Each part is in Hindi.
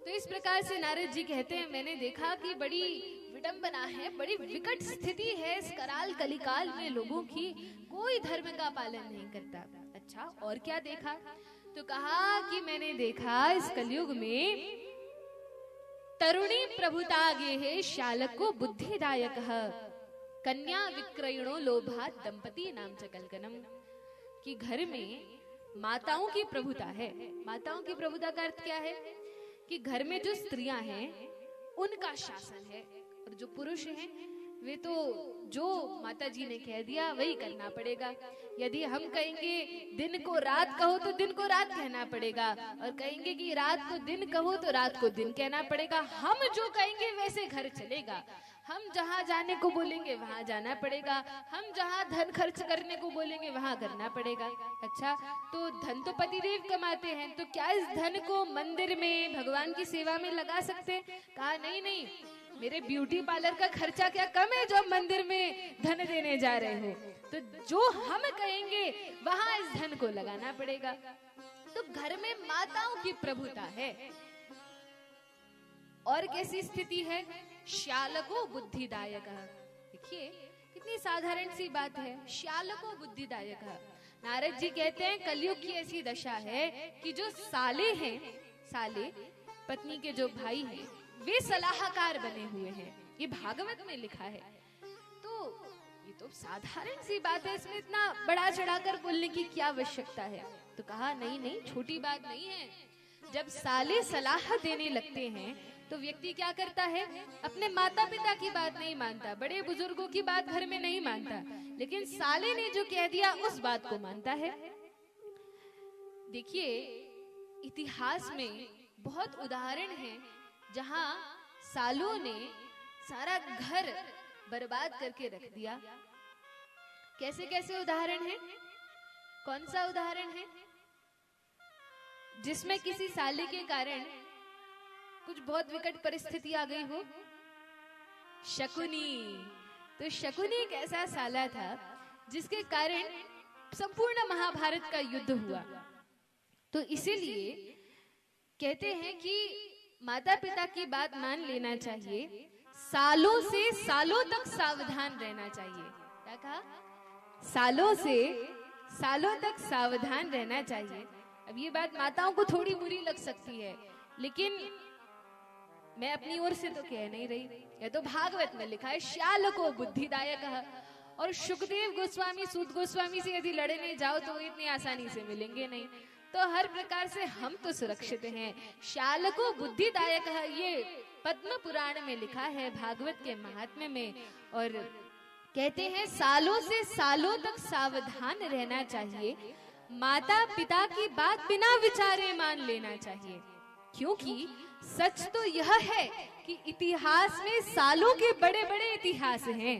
तो इस प्रकार से नारद जी कहते हैं, मैंने देखा कि बड़ी विडंबना है, बड़ी विकट स्थिति है इस कराल कलिकाल में, लोगों की कोई धर्म का पालन नहीं करता। अच्छा, और क्या देखा? तो कहा कि मैंने देखा इस कलयुग में तरुणी प्रभुता गे शालको बुद्धिदायक कन्या विक्रयणो लोभात दंपति नाम च कलकनम, कि घर में माताओं की प्रभुता है। माताओं की प्रभुता का अर्थ क्या है? कि घर में जो स्त्रियां हैं उनका शासन है, और जो पुरुष हैं वे तो जो माता जी ने कह दिया वही करना पड़ेगा। यदि हम कहेंगे दिन को रात कहो तो दिन को रात कहना पड़ेगा, और कहेंगे कि रात को दिन कहो तो रात को दिन कहना पड़ेगा। हम जो कहेंगे वैसे घर चलेगा। हम जहाँ जाने को बोलेंगे वहां जाना पड़ेगा, हम जहाँ धन खर्च करने को बोलेंगे वहां करना पड़ेगा। अच्छा, तो धन तो पतिदेव कमाते हैं, तो क्या इस धन को मंदिर में भगवान की सेवा में लगा सकते हैं? कहा नहीं नहीं, मेरे ब्यूटी पार्लर का खर्चा क्या कम है जो मंदिर में धन देने जा रहे हो? तो जो हम कहेंगे वहां इस धन को लगाना पड़ेगा। तो घर में माताओं की प्रभुता है। और कैसी स्थिति है? श्यालको बुद्धिदायक। देखिए कितनी साधारण सी बात है, श्यालको बुद्धिदायक। नारद जी कहते हैं कलयुग की ऐसी दशा है कि जो साले हैं, साले पत्नी के जो भाई हैं, वे सलाहकार बने हुए हैं। ये भागवत में लिखा है। तो ये तो साधारण सी बात है, इसमें इतना बड़ा चढ़ाकर बोलने की क्या आवश्यकता है? तो कहा नहीं नहीं, छोटी बात नहीं है। जब साले सलाह देने लगते हैं तो व्यक्ति क्या करता है? अपने माता पिता की बात नहीं मानता, बड़े बुजुर्गों की बात घर में नहीं मानता, लेकिन साले ने जो कह दिया उस बात को मानता है। देखिए इतिहास में बहुत उदाहरण हैं जहां सालों ने सारा घर बर्बाद करके रख दिया। कैसे कैसे उदाहरण हैं? कौन सा उदाहरण है जिसमें किसी साले के कारण कुछ बहुत विकट परिस्थिति आ गई हो? शकुनी। तो शकुनी एक ऐसा साला था जिसके कारण संपूर्ण महाभारत का युद्ध हुआ। तो इसीलिए कहते हैं कि माता पिता की बात मान लेना चाहिए, सालों से सालों तक सावधान रहना चाहिए। क्या कहा? सालों से सालों तक सावधान रहना चाहिए। अब ये बात माताओं को थोड़ी बुरी लग सकती है, लेकिन मैं अपनी ओर से तो कह नहीं रही, यह तो भागवत में लिखा है श्यालको बुद्धिदायक। और सुखदेव गोस्वामी, सूत गोस्वामी से यदि लड़ने जाओ तो इतनी आसानी से मिलेंगे नहीं। तो हर प्रकार से हम तो सुरक्षित हैं। श्यालको बुद्धिदायक है, ये पद्म पुराण में लिखा है, भागवत के महात्म्य में। और कहते हैं सालों से सालों तक सावधान रहना चाहिए, माता पिता की बात बिना विचारे मान लेना चाहिए। क्योंकि सच तो यह है कि इतिहास में सालों के बड़े बड़े इतिहास हैं।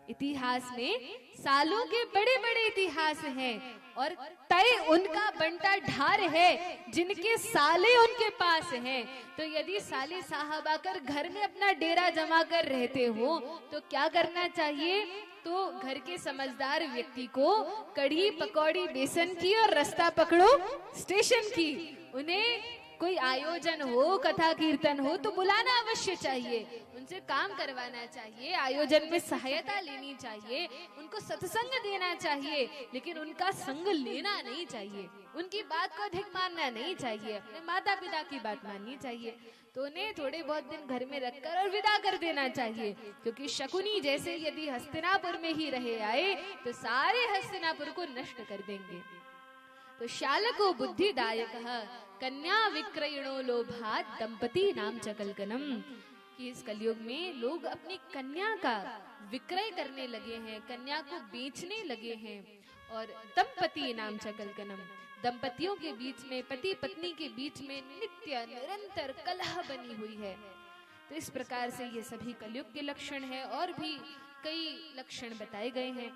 इतिहास में सालों के बड़े बड़े इतिहास हैं, और तय उनका बंटा ढार है जिनके साले उनके पास हैं। तो यदि साले साहब आकर घर में अपना डेरा जमा कर रहते हो तो क्या करना चाहिए? तो घर के समझदार व्यक्ति को कढ़ी पकौड़ी बेसन की और रास्ता पकड़ो स्टेशन की। उन्हें कोई आयोजन हो, कथा कीर्तन हो तो बुलाना अवश्य चाहिए, उनसे काम करवाना चाहिए, आयोजन में सहायता लेनी चाहिए, उनको सत्संग देना चाहिए, लेकिन उनका संग लेना नहीं चाहिए, उनकी बात को अधिक मानना नहीं चाहिए, अपने माता पिता की बात माननी चाहिए। तो उन्हें थोड़े बहुत दिन घर में रखकर और विदा कर देना चाहिए। क्योंकि शकुनी जैसे यदि हस्तिनापुर में ही रहे आए तो सारे हस्तिनापुर को नष्ट कर देंगे। तो शालको बुद्धिदायक कन्या विक्रयणो लोभात दंपति नाम च कलकनम, कि इस कलयुग में लोग अपनी कन्या का विक्रय करने लगे हैं, कन्या को बेचने लगे हैं। और दंपति नाम च कलकनम, दंपतियों के बीच में, पति पत्नी के बीच में नित्य निरंतर कलह बनी हुई है। तो इस प्रकार से ये सभी कलयुग के लक्षण हैं, और भी कई लक्षण बताए गए हैं।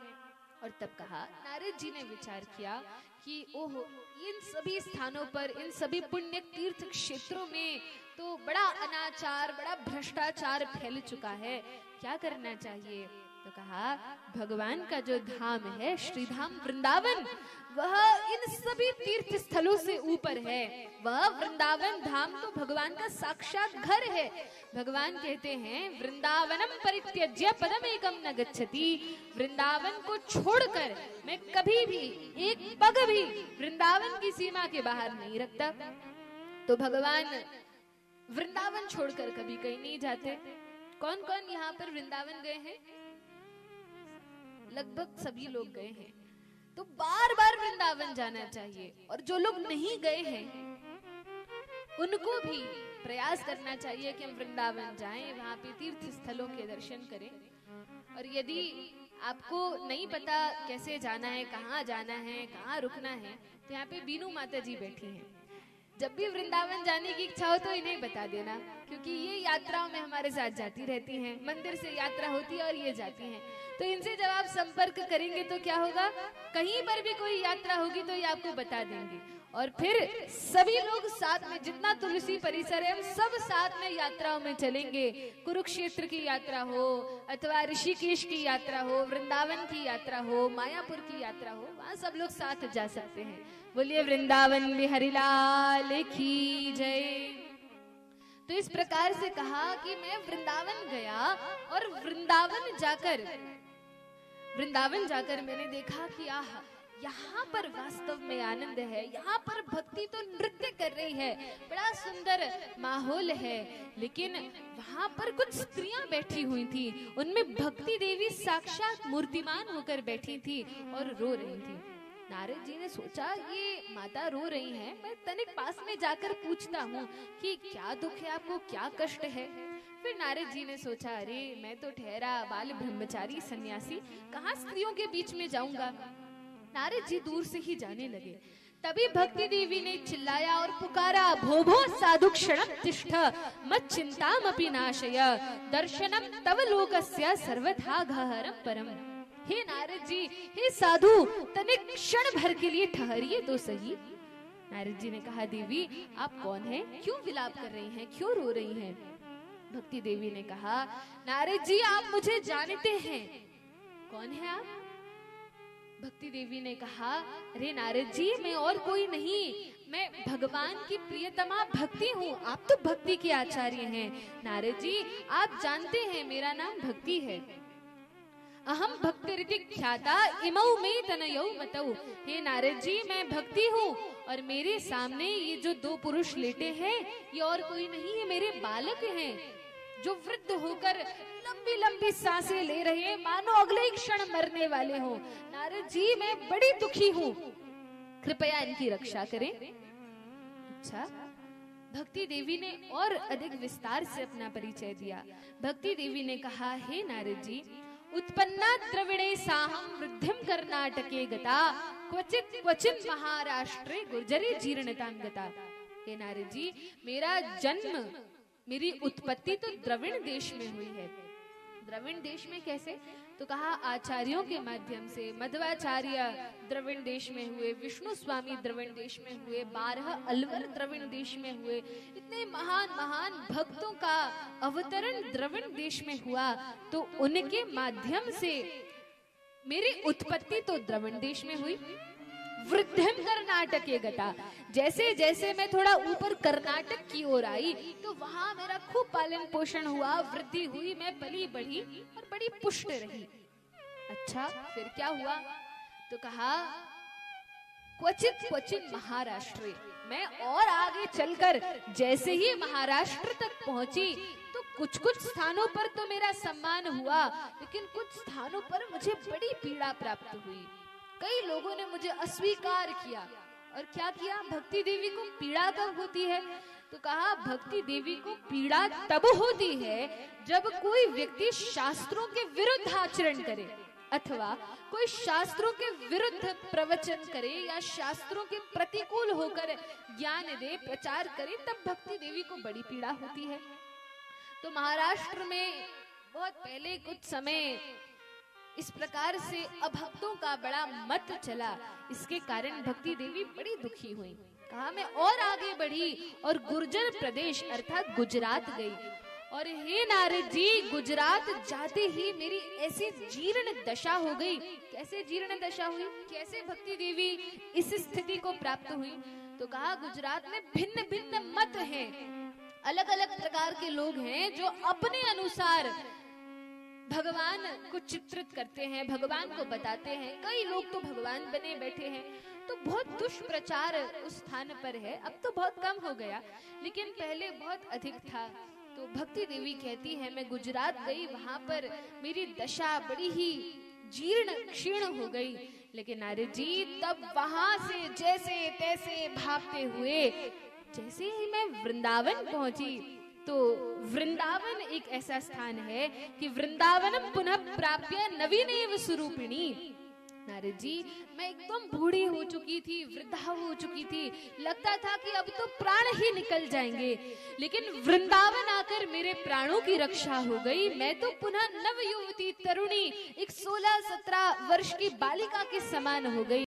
और तब कहा, नारद जी ने विचार किया कि ओहो, इन सभी स्थानों पर, इन सभी पुण्य तीर्थ क्षेत्रों में तो बड़ा अनाचार, बड़ा भ्रष्टाचार फैल चुका है, क्या करना चाहिए? तो कहा भगवान का जो धाम है श्रीधाम वृंदावन, वह इन सभी तीर्थ स्थलों से ऊपर है। वह वृंदावन धाम तो भगवान का साक्षात घर है। भगवान कहते हैं वृंदावनम परित्यज्य पदम एकम न गच्छति, वृंदावन को छोड़कर मैं कभी भी एक पग भी वृंदावन की सीमा के बाहर नहीं रखता। तो भगवान वृंदावन छोड़कर कभी कहीं नहीं जाते। कौन कौन यहाँ पर वृंदावन गए हैं? लगभग सभी लोग गए हैं। तो बार बार वृंदावन जाना चाहिए, और जो लोग नहीं गए हैं उनको भी प्रयास करना चाहिए कि हम वृंदावन जाएं, वहां पे तीर्थ स्थलों के दर्शन करें। और यदि आपको नहीं पता कैसे जाना है, कहाँ जाना है, कहाँ रुकना है, तो यहाँ पे बीनू माता जी बैठी हैं। जब भी वृंदावन जाने की इच्छा हो तो इन्हें बता देना, क्योंकि ये यात्राओं में हमारे साथ जाती रहती हैं। मंदिर से यात्रा होती है और ये जाती हैं। तो इनसे जब आप संपर्क करेंगे तो क्या होगा, कहीं पर भी कोई यात्रा होगी तो ये आपको बता देंगे। और फिर सभी लोग साथ में, जितना तुलसी परिसर है, हम सब साथ में यात्राओं में चलेंगे। कुरुक्षेत्र की यात्रा हो, अथवा ऋषिकेश की यात्रा हो, वृंदावन की यात्रा हो, मायापुर की यात्रा हो, वहाँ सब लोग साथ जा सकते हैं। बोलिए वृंदावन बिहारी लाल की जय। तो इस प्रकार से कहा कि मैं वृंदावन गया, और वृंदावन जाकर मैंने देखा कि यहाँ पर वास्तव में आनंद है। यहाँ पर भक्ति तो नृत्य कर रही है, बड़ा सुंदर माहौल है, लेकिन वहाँ पर कुछ स्त्रियां बैठी हुई थी, उनमें भक्ति देवी साक्षात मूर्तिमान होकर बैठी थी और रो रही थी। नारद जी ने सोचा ये माता रो रही हैं, मैं तनिक पास में जाकर पूछता हूँ कि क्या दुख है आपको, क्या कष्ट है। फिर नारद जी ने सोचा, अरे मैं तो ठहरा बाल ब्रह्मचारी सन्यासी, कहाँ स्त्रियों के बीच में जाऊंगा। नारद जी दूर से ही जाने लगे। तभी भक्ति देवी ने चिल्लाया और पुकारा, भो भो साधु क्षणम तिष्ठ मत चिंतामपि नाशय दर्शनम तव लोकस्य सर्वथा घहरम परम। हे नारद जी, हे साधु, तनिक क्षण भर के लिए ठहरिए तो सही। नारद जी ने कहा, देवी आप कौन हैं, क्यों विलाप कर रही हैं, क्यों रो रही हैं। भक्ति देवी ने कहा, नारद जी आप मुझे जानते हैं, कौन है आप। भक्ति देवी ने कहा, अरे नारद जी मैं और कोई नहीं, मैं भगवान की प्रियतमा भक्ति हूँ, आप तो भक्ति के आचार्य हैं। नारद जी आप जानते हैं मेरा नाम भक्ति है। अहम भक्तिरिति ख्याता इमौ में तनयौ मतौ। हे नारद जी मैं भक्ति हूँ, और मेरे सामने ये जो दो पुरुष लेटे हैं ये और कोई नहीं है, मेरे बालक हैं, जो वृद्ध होकर लंबी लंबी सांसें ले रहे हैं, मानो अगले ही क्षण मरने वाले हो। नारद जी मैं बड़ी दुखी हूँ, कृपया इनकी रक्षा करें। अच्छा, भक्ति देवी ने और अधिक विस्तार से अपना परिचय दिया। भक्ति देवी ने कहा, हे नारद जी, उत्पन्ना द्रविणे साहम वृद्धिम कर्नाटके गता क्वचित क्वचित महाराष्ट्रे गुर्जरी जीर्णतां गता। हे नारद जी मेरा जन्म, मेरी उत्पत्ति तो द्रविण देश में हुई है। द्रविण देश में कैसे, तो कहा आचार्यों के माध्यम से। मध्वाचार्य द्रविण देश में हुए, विष्णु स्वामी द्रविण देश में हुए, 12 अलवर द्रविण देश में हुए, इतने महान महान भक्तों का अवतरण द्रविण देश में हुआ, तो उनके माध्यम से मेरी उत्पत्ति तो द्रविण देश में हुई। वृद्धिम कर्नाटके गता, जैसे जैसे मैं थोड़ा ऊपर कर्नाटक की ओर आई तो वहां मेरा खूब पालन पोषण हुआ, वृद्धि हुई, मैं पली बढ़ी और बड़ी पुष्ट रही। अच्छा फिर क्या हुआ, तो कहा क्वचित क्वचित महाराष्ट्र, मैं और आगे चलकर जैसे ही महाराष्ट्र तक पहुंची तो कुछ कुछ स्थानों पर तो मेरा सम्मान हुआ, लेकिन कुछ स्थानों पर मुझे बड़ी पीड़ा प्राप्त हुई। कई लोगों ने मुझे अस्वीकार किया। और क्या किया, भक्ति देवी को पीड़ा कब होती है, तो कहा भक्ति देवी को पीड़ा तब होती है जब कोई व्यक्ति शास्त्रों के विरुद्ध आचरण करे, अथवा कोई शास्त्रों के विरुद्ध प्रवचन करे या शास्त्रों के प्रतिकूल होकर ज्ञान दे, प्रचार करे, तब भक्ति देवी को बड़ी पीड़ा होती है। तो महाराष्ट्र में बहुत पहले कुछ समय इस प्रकार से अभक्तों का बड़ा मत चला, इसके कारण भक्ति देवी बड़ी दुखी हुई। कहा मैं और आगे बढ़ी और गुर्जर प्रदेश अर्थात गुजरात गई, और हे नारद जी, गुजरात जाते ही मेरी ऐसी जीर्ण दशा हो गई। कैसे जीर्ण दशा हुई, कैसे भक्ति देवी इस स्थिति को प्राप्त हुई? तो कहा गुजरात में भिन्न भिन्न मत हैं, अलग अलग प्रकार के लोग हैं जो अपने अनुसार भगवान को चित्रित करते हैं, भगवान को बताते हैं। कई लोग तो भगवान बने बैठे हैं। तो बहुत दुष्प्रचार उस स्थान पर है। अब तो बहुत कम हो गया, लेकिन पहले बहुत अधिक था। तो भक्ति देवी कहती है, मैं गुजरात गई, वहां पर मेरी दशा बड़ी ही जीर्ण क्षीण हो गई। लेकिन नारद जी तब वहां से जैसे तैसे भागते हुए जैसे ही मैं वृंदावन पहुंची, तो वृंदावन एक ऐसा स्थान है कि वृंदावनम पुनः प्राप्य नवीनेव स्वरूपिणी। नारद जी, मैं एकदम बूढ़ी हो चुकी थी, वृद्धा हो चुकी थी, लगता था कि अब तो प्राण ही निकल जाएंगे, लेकिन वृंदावन आकर मेरे प्राणों की रक्षा हो गई। मैं तो पुनः नव युवती तरुणी, एक 16-17 वर्ष की बालिका के समान हो गई।